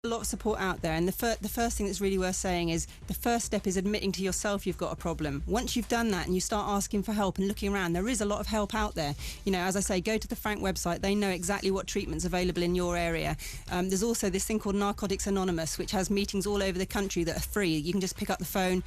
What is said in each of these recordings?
a lot of support out there, and the first thing that's really worth saying is the first step is admitting to yourself you've got a problem. Once you've done that and you start asking for help and looking around, there is a lot of help out there. You know, as I say, go to the Frank website. They know exactly what treatment's available in your area. There's also this thing called Narcotics Anonymous, which has meetings all over the country that are free. You can just pick up the phone,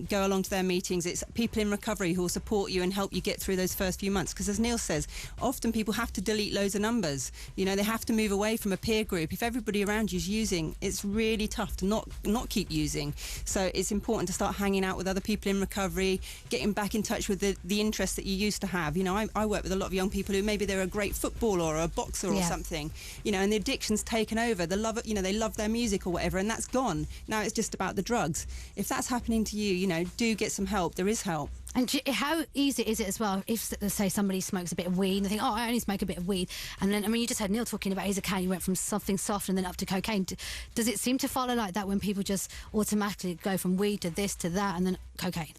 go along to their meetings. It's people in recovery who will support you and help you get through those first few months, because as Neil says, often people have to delete loads of numbers. You know, they have to move away from a peer group. If everybody around you is using, it's really tough to not keep using. So it's important to start hanging out with other people in recovery, getting back in touch with the interests that you used to have. You know, I work with a lot of young people who maybe they're a great footballer or a boxer or something, you know, and the addiction's taken over. The love, you know, they love their music or whatever, and that's gone. Now it's just about the drugs. If that's happening to you, you know, do get some help. There is help. And how easy is it as well if, say, somebody smokes a bit of weed and they think, oh, I only smoke a bit of weed, and then, I mean, you just had Neil talking about his account, he went from something soft and then up to cocaine. Does it seem to follow like that when people just automatically go from weed to this to that and then cocaine?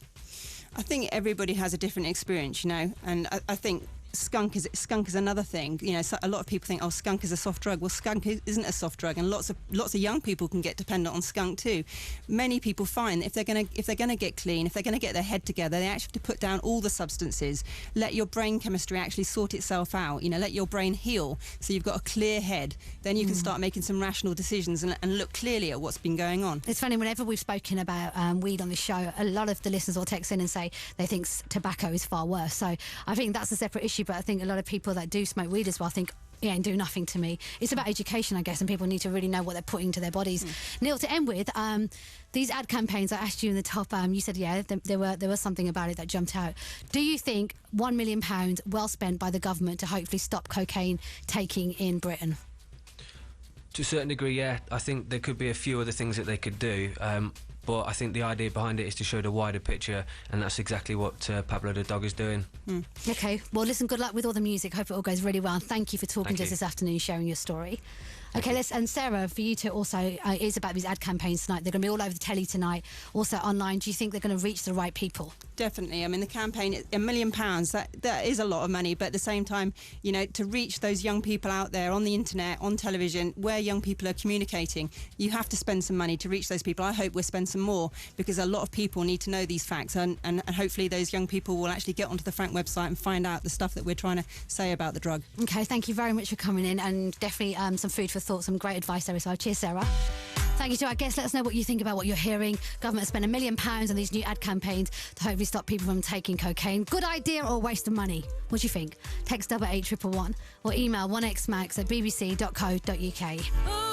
I think everybody has a different experience, you know, and I think skunk is another thing. You know, so a lot of people think, oh, skunk is a soft drug. Well, skunk isn't a soft drug, and lots of young people can get dependent on skunk too. Many people find that if they're gonna get clean, if they're gonna get their head together, they actually have to put down all the substances. Let your brain chemistry actually sort itself out. You know, let your brain heal so you've got a clear head. Then you can start making some rational decisions and look clearly at what's been going on. It's funny, whenever we've spoken about weed on the show, a lot of the listeners will text in and say they think tobacco is far worse. So I think that's a separate issue. But I think a lot of people that do smoke weed as well think, yeah, and do nothing to me. It's about education, I guess, and people need to really know what they're putting into their bodies. Neil, to end with, these ad campaigns, I asked you in the top, you said, yeah, there was something about it that jumped out. Do you think £1 million well spent by the government to hopefully stop cocaine taking in Britain? To a certain degree, yeah. I think there could be a few other things that they could do. But I think the idea behind it is to show the wider picture, and that's exactly what Pablo the dog is doing. Okay, well, listen, good luck with all the music. Hope it all goes really well. And thank you for talking to us this afternoon, sharing your story. Okay, and Sarah, for you to also, is about these ad campaigns tonight. They're going to be all over the telly tonight, also online. Do you think they're going to reach the right people? Definitely. I mean, the campaign, £1 million, that is a lot of money, but at the same time, you know, to reach those young people out there on the internet, on television, where young people are communicating, you have to spend some money to reach those people. I hope we'll spend some more, because a lot of people need to know these facts, and hopefully those young people will actually get onto the Frank website and find out the stuff that we're trying to say about the drug. Okay, thank you very much for coming in, and definitely some food for thought, some great advice there as well. Cheers, Sarah. Thank you to our guests. Let us know what you think about what you're hearing. Government spent £1 million on these new ad campaigns to hopefully stop people from taking cocaine. Good idea or waste of money? What do you think? Text 88111 or email 1xmax@bbc.co.uk.